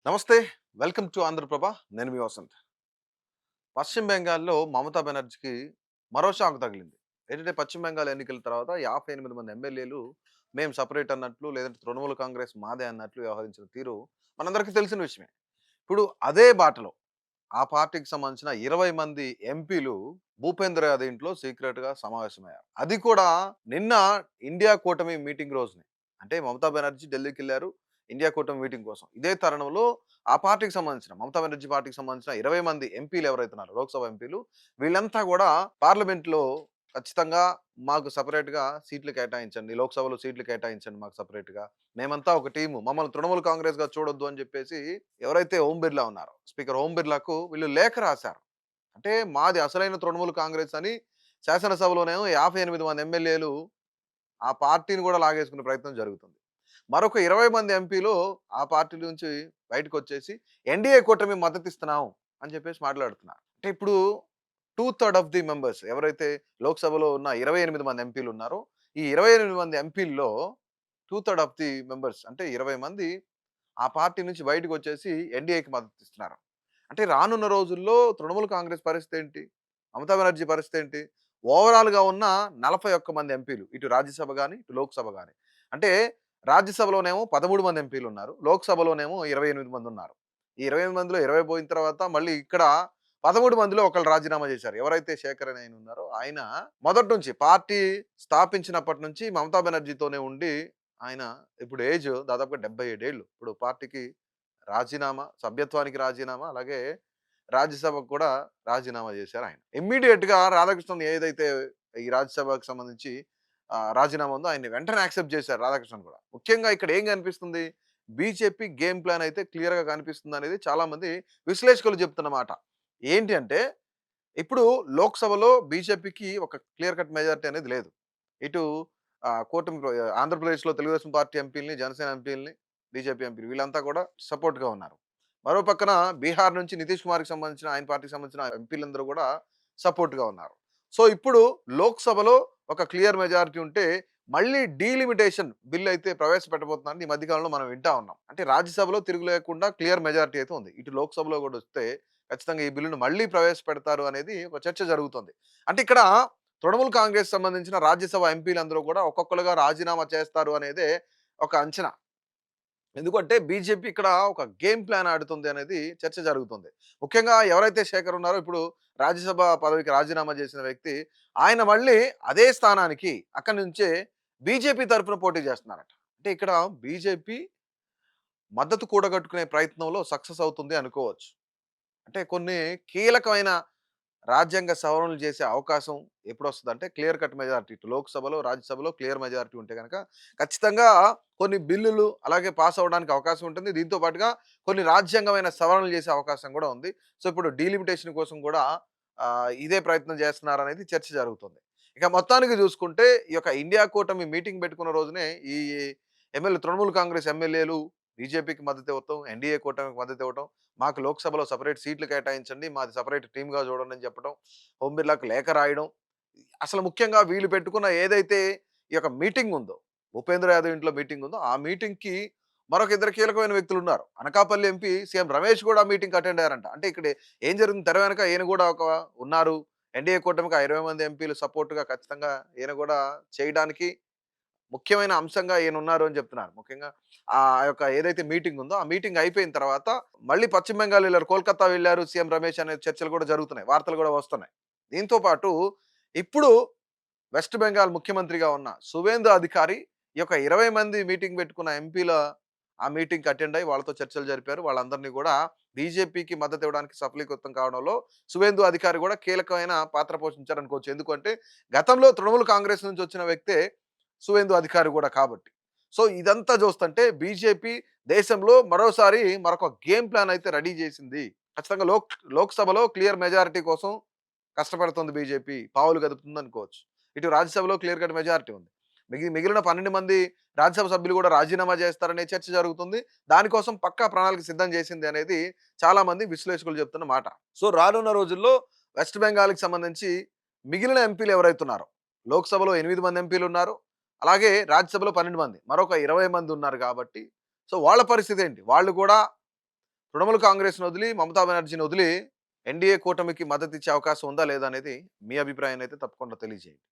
నమస్తే. Welcome to Andhraprabha. నేను మీ వసంత్. పశ్చిమ బెంగాల్‌లో మమతా బెనర్జీకి మరో షాక్ తగిలింది. ఏంటంటే పశ్చిమ బెంగాల్ ఎన్నికల తర్వాత 58 మంది ఎమ్మెల్యేలు మేము సెపరేట్ అన్నట్లు, లేదంటే తృణమూల్ కాంగ్రెస్ మాదే అన్నట్లు వ్యవహరించిన తీరు మనందరికీ తెలిసిన విషయమే. ఇప్పుడు అదే బాటలో ఆ పార్టీకి సంబంధించిన 20 మంది ఎంపీలు భూపేంద్ర యాదవ్ ఇంట్లో సీక్రెట్‌గా సమావేశమయ్యారు. అది కూడా నిన్న ఇండియా కూటమి మీటింగ్ రోజునే. అంటే మమతా బెనర్జీ ఢిల్లీకెళ్లారు ఇండియా కూటమి మీటింగ్ కోసం. ఇదే తరుణంలో ఆ పార్టీకి సంబంధించిన మమతా బెనర్జీ పార్టీకి సంబంధించిన 20 మంది ఎంపీలు ఎవరైతే ఉన్నారో లోక్‌సభ ఎంపీలు వీళ్ళంతా గూడా పార్లమెంట్‌లో ఖచ్చితంగా మాకు సెపరేట్‌గా సీట్లు కేటాయించండి. లోక్‌సభలో సీట్లు కేటాయించండి మాకు సెపరేట్‌గా. మేమంతా ఒక టీము. మమ్మల్ని తృణమూల్ కాంగ్రెస్‌గా చూడొద్దు అని జెప్పేసి ఎవరైతే ఓం బిర్లా ఉన్నారో, స్పీకర్ ఓం బిర్లాకు వీళ్ళు లేఖ రాసారు. అంటే మాది అసలైన తృణమూల్ కాంగ్రెస్ అని శాసనసభలోనేమో 58 మంది ఎమ్మెల్యేలు ఆ పార్టీని గూడా లాగేసుకునే ప్రయత్నం జరుగుతుంది. మరొక 20 మంది ఎంపీలు ఆ పార్టీ నుంచి బయటకొచ్చేసి ఎన్‌డీఏ కూటమి మద్దతిస్తున్నాం అని చెప్పేసి మాట్లాడుతున్నారు. అంటే ఇప్పుడు 2/3 ఆఫ్ ది మెంబర్స్ ఎవరైతే లోక్‌సభలో ఉన్న 28 మంది ఎంపీలున్నారో, ఈ 28 మంది ఎంపీల్లో 2/3 ఆఫ్ ది మెంబర్స్ అంటే 20 మంది ఆ పార్టీ నుంచి బయటకొచ్చేసి ఎన్‌డీఏకి మద్దతిస్తున్నారు. అంటే రానున్న రోజుల్లో తృణమూల్ కాంగ్రెస్ పరిస్థితేంటి? మమతా బెనర్జీ పరిస్థితేంటి? ఓవరాల్‌గా ఉన్న 41 మంది ఎంపీలు. ఇటు రాజ్యసభ గాని, ఇటు లోక్‌సభ గాని. అంటే రాజ్యసభలోనేమో 13 మంది ఎంపీలున్నారు. లోక్‌సభలోనేమో 28 మందున్నారు. ఈ 28 మందిలో 20 పోయిన తర్వాత మళ్ళీ ఇక్కడ 13 మందిలో ఒకళ్ళు రాజీనామా చేశారు. ఎవరైతే శేఖర్ అని ఆయన ఉన్నారో ఆయన మొదటి నుంచి పార్టీ స్థాపించినప్పటి నుంచి మమతా బెనర్జీతోనే ఉండి ఆయన ఇప్పుడు ఏజ్ దాదాపుగా 77 ఏళ్ళు. ఇప్పుడు పార్టీకి రాజీనామా, సభ్యత్వానికి రాజీనామా, అలాగే రాజ్యసభకు కూడా రాజీనామా చేశారాయన. ఇమ్మీడియేట్‌గా రాధాకృష్ణన్ ఏదైతే ఈ రాజ్యసభకు సంబంధించి రాజీనామా ఉందో ఆయన్ని వెంటనే యాక్సెప్ట్ చేశారు రాధాకృష్ణన్ కూడా. ముఖ్యంగా ఇక్కడ ఏం కనిపిస్తుంది? బీజేపీ గేమ్ ప్లాన్ అయితే క్లియర్‌గా కనిపిస్తుందనేది చాలామంది విశ్లేషకులు చెప్తున్న మాట. ఏంటి అంటే ఇప్పుడు లోక్‌సభలో బీజేపీకి ఒక క్లియర్ కట్ మెజారిటీ అనేది లేదు. ఇటు కూటమి ఆంధ్రప్రదేశ్‌లో తెలుగుదేశం పార్టీ ఎంపీలని, జనసేన ఎంపీలని, బీజేపీ ఎంపీలు వీళ్ళంతా కూడా సపోర్ట్‌గా ఉన్నారు. మరో పక్కన బీహార్ నుంచి నితీష్ కుమార్‌కి సంబంధించిన ఆయన పార్టీకి సంబంధించిన ఎంపీలందరూ కూడా సపోర్ట్‌గా ఉన్నారు. సో, ఇప్పుడు లోక్‌సభలో ఒక క్లియర్ మెజారిటీ ఉంటే మళ్ళీ డీలిమిటేషన్ బిల్ అయితే ప్రవేశపెట్టబోతున్నారని ఈ మధ్య కాలంలో మనం వింటా ఉన్నాం. అంటే రాజ్యసభలో తిరుగు లేకుండా క్లియర్ మెజారిటీ అయితే ఉంది. ఇటు లోక్‌సభలో కూడా వస్తే ఖచ్చితంగా ఈ బిల్లును మళ్ళీ ప్రవేశపెడతారు అనేది ఒక చర్చ జరుగుతుంది. అంటే ఇక్కడ తృణమూల్ కాంగ్రెస్ సంబంధించిన రాజ్యసభ ఎంపీలందరూ కూడా ఒక్కొక్కలుగా రాజీనామా చేస్తారు అనేదే ఒక అంచనా. ఎందుకంటే బీజేపీ ఇక్కడ ఒక గేమ్ ప్లాన్ ఆడుతుంది అనేది చర్చ జరుగుతుంది. ముఖ్యంగా ఎవరైతే శేఖర్ ఉన్నారో ఇప్పుడు రాజ్యసభ పదవికి రాజీనామా చేసిన వ్యక్తి, ఆయన మళ్ళీ అదే స్థానానికి అక్కడి నుంచే బీజేపీ తరపున పోటీ చేస్తున్నారట. అంటే ఇక్కడ బీజేపీ మద్దతు కూడగట్టుకునే ప్రయత్నంలో సక్సెస్ అవుతుంది అనుకోవచ్చు. అంటే కొన్ని కీలకమైన రాజ్యాంగ సవరణలు చేసే అవకాశం ఎప్పుడొస్తదంటే క్లియర్ కట్ మెజారిటీ ఇటు లోక్‌సభలో, రాజ్యసభలో క్లియర్ మెజారిటీ ఉంటే గనక ఖచ్చితంగా కొన్ని బిల్లులు అలాగే పాస్ అవ్వడానికి అవకాశం ఉంటుంది. దీంతో పాటుగా కొన్ని రాజ్యాంగమైన సవరణలు చేసే అవకాశం కూడా ఉంది. సో, ఇప్పుడు డీలిమిటేషన్ కోసం కూడా ఇదే ప్రయత్నం చేస్తున్నారనేది చర్చ జరుగుతుంది. ఇక మొత్తానికి చూసుకుంటే ఈ యొక్క ఇండియా కూటమి మీటింగ్ పెట్టుకున్న రోజునే ఈ తృణమూల్ కాంగ్రెస్ ఎమ్మెల్యేలు బీజేపీకి మద్దతివ్వటం, ఎన్‌డీఏ కూటమికి మద్దతివ్వటం, మాకు లోక్‌సభలో సెపరేట్ సీట్లు కేటాయించండి. మాది సెపరేట్ టీమ్‌గా చూడండి అని చెప్పడం. ఓం బిర్లాకి లేఖ రాయడం. అసలు ముఖ్యంగా వీళ్ళు పెట్టుకున్న ఏదైతే ఈ యొక్క మీటింగ్ ఉందో, భూపేంద్ర యాదవ్ ఇంట్లో మీటింగ్ ఉందో, ఆ మీటింగ్‌కి మరొక ఇద్దరు కీలకమైన వ్యక్తులున్నారు. అనకాపల్లి ఎంపీ సీఎం రమేష్ కూడా ఆ మీటింగ్‌కి అటెండ్ అయ్యారంట. అంటే ఇక్కడ ఏం జరిగింది తెర వెనక ఈయన కూడా ఒక ఉన్నారు. ఎన్‌డీఏ కూటమికి ఆ 20 మంది ఎంపీలు సపోర్ట్‌గా ఖచ్చితంగా ఈయన కూడా చేయడానికి ముఖ్యమైన అంశంగా ఈయనున్నారు అని చెప్తున్నారు. ముఖ్యంగా ఆ యొక్క ఏదైతే మీటింగ్ ఉందో, ఆ మీటింగ్ అయిపోయిన తర్వాత మళ్ళీ పశ్చిమ బెంగాల్ వెళ్లారు. కోల్‌కతా వెళ్లారు సీఎం రమేష్ అనే చర్చలు కూడా జరుగుతున్నాయి. వార్తలు కూడా వస్తున్నాయి. దీంతో పాటు ఇప్పుడు వెస్ట్ బెంగాల్ ముఖ్యమంత్రిగా ఉన్న సువేందు అధికారి ఈ యొక్క 20 మంది మీటింగ్ పెట్టుకున్న ఎంపీల ఆ మీటింగ్‌కి అటెండ్ అయ్యి వాళ్ళతో చర్చలు జరిపారు. వాళ్ళందరినీ కూడా బీజేపీకి మద్దతు ఇవ్వడానికి సఫలీకృతం కావడంలో సువేందు అధికారి కూడా కీలకమైన పాత్ర పోషించారనుకోవచ్చు. ఎందుకంటే గతంలో తృణమూల్ కాంగ్రెస్ నుంచి వచ్చిన వ్యక్తే సువేందు అధికారి కూడా కాబట్టి. సో, ఇదంతా చూస్తుంటే బీజేపీ దేశంలో మరోసారి మరొక గేమ్ ప్లాన్ అయితే రెడీ చేసింది. ఖచ్చితంగా లోక్‌సభలో క్లియర్ మెజారిటీ కోసం కష్టపడుతుంది బీజేపీ. పావులు కదుపుతుందనుకోవచ్చు. ఇటు రాజ్యసభలో క్లియర్ కట్ మెజారిటీ ఉంది. మిగిలిన 12 మంది రాజ్యసభ సభ్యులు కూడా రాజీనామా చేస్తారనే చర్చ జరుగుతుంది. దానికోసం పక్కా ప్రణాళిక సిద్ధం చేసింది అనేది చాలా మంది విశ్లేషకులు చెప్తున్న మాట. సో, రానున్న రోజుల్లో వెస్ట్ బెంగాల్‌కి సంబంధించి మిగిలిన ఎంపీలు ఎవరైతే ఉన్నారో, లోక్‌సభలో 8 మంది ఎంపీలున్నారు. అలాగే రాజ్యసభలో 12 మంది. మరొక 20 మంది ఉన్నారు కాబట్టి, సో, వాళ్ళ పరిస్థితి ఏంటి? వాళ్ళు కూడా తృణమూల్ కాంగ్రెస్‌ని వదిలి, మమతా బెనర్జీని వదిలి ఎన్‌డీఏ కూటమికి మద్దతిచ్చే అవకాశం ఉందా? లేదా? అనేది మీ అభిప్రాయాన్నయితే తప్పకుండా తెలియజేయండి.